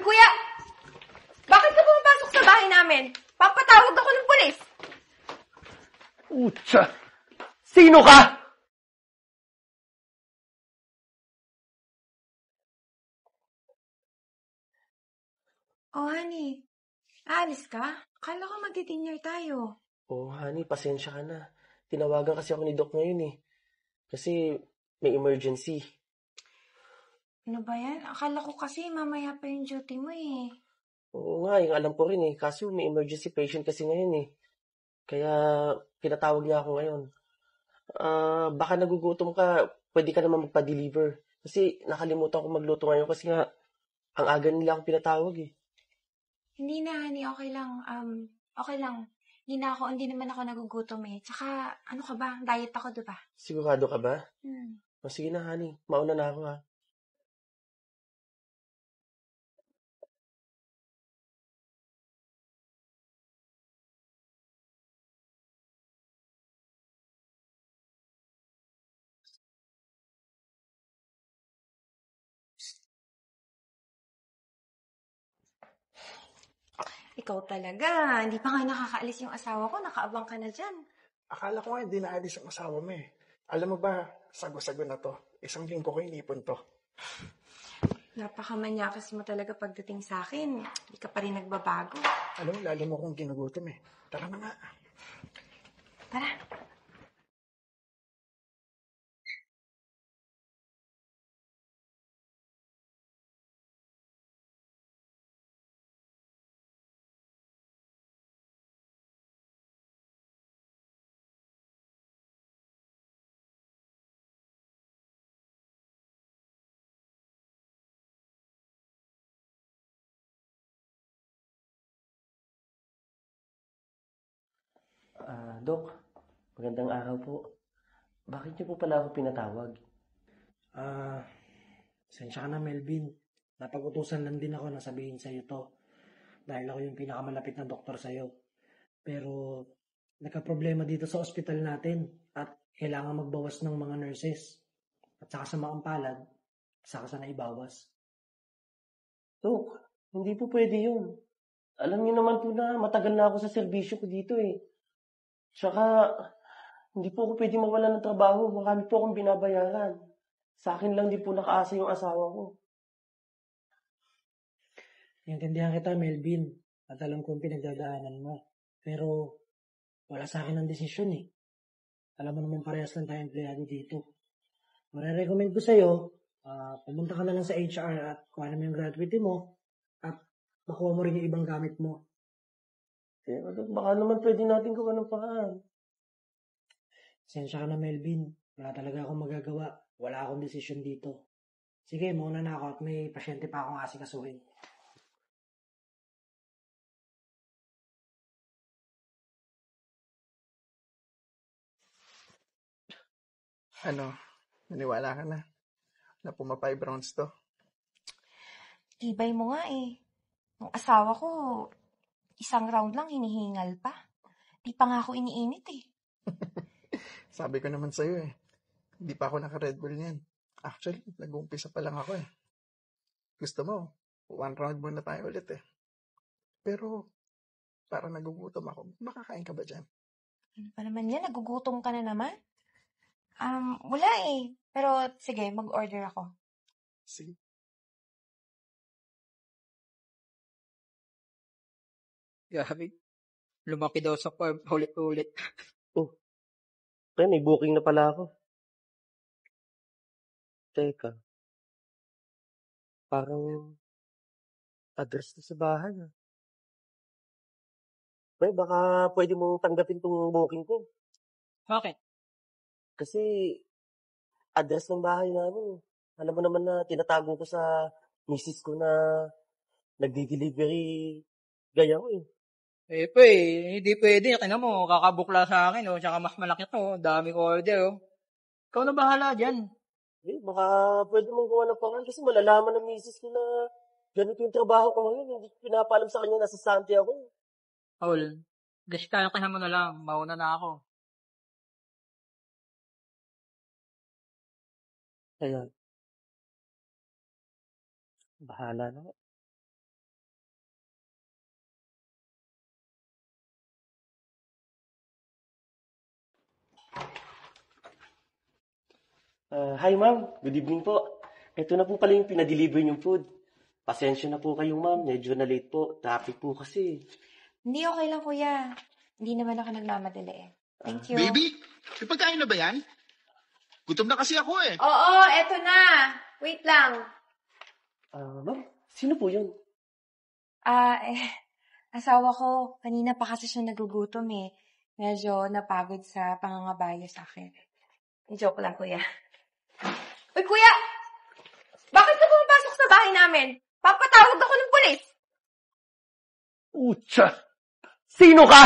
kuya! Bakit ka pumapasok sa bahay namin? Papatawag ako ng pulis! Utsa! Sino ka? Oh, honey. Aalis ka? Akala ko magdi-dinner tayo. Oh, honey, pasensya ka na. Tinawagan kasi ako ni Doc ngayon eh. Kasi may emergency. Ano ba yan? Akala ko kasi mamaya pa yung duty mo eh. Oo nga, yung alam ko rin eh. Kaso may emergency patient kasi ngayon eh. Kaya pinatawag niya ako ngayon. Baka nagugutom ka, pwede ka naman magpa-deliver. Kasi nakalimutan ko magluto ngayon kasi nga ang aga nila akong pinatawag eh. Hindi na, honey. Okay lang. Okay lang. Hindi naman ako nagugutom eh. Tsaka, ano ka ba? Diet ako, diba? Sigurado ka ba? Hmm. O sige na, honey. Mauna na ako ha. Ikaw talaga. Hindi pa nga nakakaalis yung asawa ko. Nakaabang ka na dyan. Akala ko nga hindi naalis ang asawa mo eh. Alam mo ba, sago-sago na to. Isang linggo ko inipon to. Napakamanyakas mo talaga pagdating sa akin. Hindi ka pa rin nagbabago. Alam mo, lalo mo kong ginugutom eh. Tara na nga. Tara. Doc, magandang araw po. Bakit niyo po pala ako pinatawag? Sensya ka na, Melvin. Napag-utusan lang din ako na sabihin sa'yo to. Dahil ako yung pinakamalapit na doktor sa'yo. Pero, nagka-problema dito sa ospital natin at kailangan magbawas ng mga nurses. At saka sa mga palad, saka sa naibawas. Doc, hindi po pwede yun. Alam niyo naman po na matagal na ako sa serbisyo ko dito eh. Tsaka, hindi po ako pwede mawala ng trabaho. Marami po akong binabayaran. Sa akin lang din po nakaasa yung asawa ko. Naintindihan kita, Melvin. At alam kong pinagdadaanan mo. Pero, wala sa akin ang desisyon eh. Alam mo naman parehas lang tayo empleyado dito. Marirecommend ko sa'yo, pumunta ka na lang sa HR at kuha na mo yung gratuity mo at makuha mo rin yung ibang gamit mo. Eh, Doc, baka naman pwede natin gawa ng paraan. Sensya ka na, Melvin. Wala talaga akong magagawa. Wala akong desisyon dito. Sige, mauna na ako at may pasyente pa akong asikasuhin. Ano, naniwala ka na pumapay rounds to. Tibay mo nga eh. Yung asawa ko, isang round lang hinihingal pa. Di pa nga ako iniinit eh. Sabi ko naman sa'yo eh. Hindi pa ako naka-Red Bull niyan. Actually, nag-uumpisa pa lang ako eh. Gusto mo, 1 round muna tayo ulit eh. Pero, para nagugutom ako, makakain ka ba dyan? Ano pa naman yan? Nagugutom ka na naman? Wala eh. Pero sige, mag-order ako. Sige. Gabi. Lumaki daw sa farm, ulit-ulit. Kaya may booking na pala ako. Teka. Parang address na sa bahay ah. Pre, baka pwede mong tanggapin tong booking ko. Bakit? Kasi address ng bahay namin. Alam mo naman na tinatago ko sa misis ko na nagdi-delivery gaya ko eh. Hindi pwede. Kaya mo, kakabukla sa akin, oh. Tsaka mas malaki to, daming order, oh. Ikaw na bahala dyan. Eh, baka pwede mong gawa ng pangalan kasi malalaman ng misis ko na ganito yung trabaho ko ngayon. Hindi ko pinapaalam sa kanya nasa Santi ako. Paul, diskaya ka mo na lang, mauna na ako. Kaya, bahala na. Hi ma'am, good evening po. Ito na po pala yung pinadeliver niyong food. Pasensya na po kayong ma'am, medyo na late po. Traffic po kasi. Hindi, okay lang kuya. Hindi naman ako nagmamadali eh. Thank you. Baby, may pagkain na ba yan? Gutom na kasi ako eh. Oo, eto na. Wait lang. Ma'am, sino po yun? Asawa ko, kanina pa kasi siya nagugutom eh. Medyo napagod sa pangangabaya sa akin. Joke lang, kuya. Uy, kuya! Bakit ka pumapasok sa bahay namin? Papatawag ako ng pulis! Utsa! Sino ka?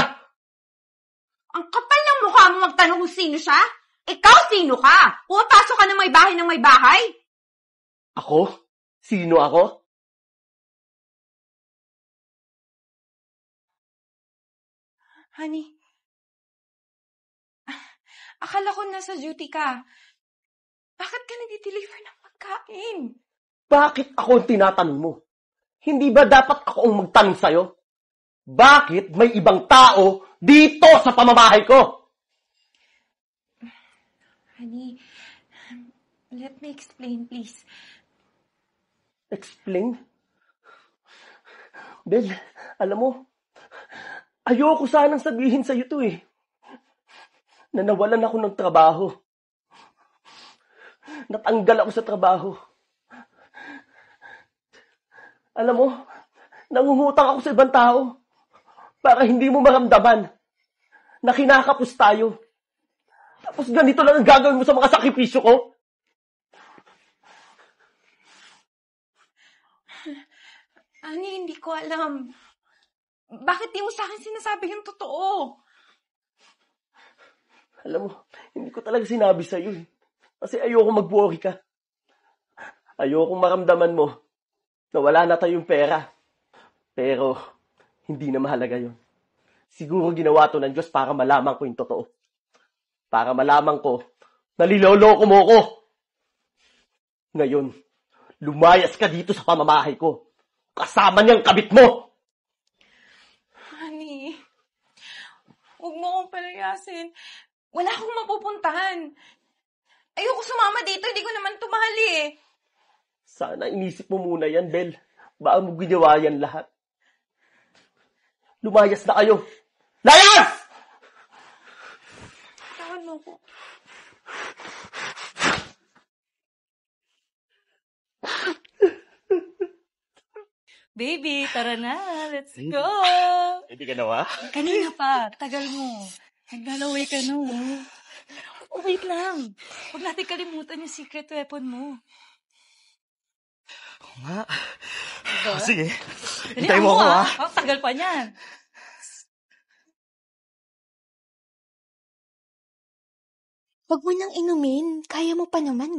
Ang kapal ng mukha mo magtanong kung sino siya? Ikaw sino ka? Pumapasok ka ng may bahay? Ako? Sino ako? Honey, akala ko nasa duty ka. Bakit ka nag-deliver ng pagkain? Bakit ako ang tinatanong mo? Hindi ba dapat ako ang magtanong sa'yo? Bakit may ibang tao dito sa pamamahay ko? Honey, let me explain, please. Explain? Bel, alam mo, ayoko sanang sabihin sa'yo to eh. Na nawalan ako ng trabaho. Natanggal ako sa trabaho. Alam mo, nangungutang ako sa ibang tao para hindi mo maramdaman na kinakapos tayo. Tapos ganito lang ang gagawin mo sa mga sakripisyo ko? Honey, hindi ko alam. Bakit di mo sa akin sinasabi yung totoo? Alam mo, hindi ko talaga sinabi sa'yo eh. Kasi ayoko mag-worry ka. Ayoko maramdaman mo na wala na tayong pera. Pero, hindi na mahalaga yun. Siguro ginawa to ng Diyos para malaman ko yung totoo. Para malaman ko na niloloko mo ko. Ngayon, lumayas ka dito sa pamamahay ko. Kasama niyang kabit mo. Honey, huwag mo akong palayasin. Wala akong mapupuntahan. Ayoko sumama dito, hindi ko naman tumahali eh. Sana inisip mo muna yan, Bel. Baka mo ginawa yan lahat. Lumayas na kayo. Layas! Tawan mo ko. Baby, tara na. Let's go. Hindi ka nawa? Kanina pa. Tagal mo. Naglalaway ka na. Oh, wait lang. Huwag natin kalimutan yung secret weapon mo. nga. Diba? Sige. Dali, Hintayin mo ako, ha? Oh, tagal pa niyan. Huwag mo nang inumin. Kaya mo pa naman.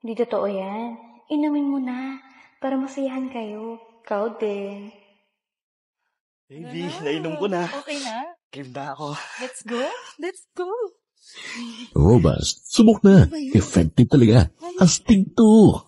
Hindi totoo yan. Inumin mo na. Para masayahan kayo. Proud din. Baby, nainom ko na. Okay na? Game na ako. Let's go? Let's go. Robust. Subok na. Effective talaga. Astig to.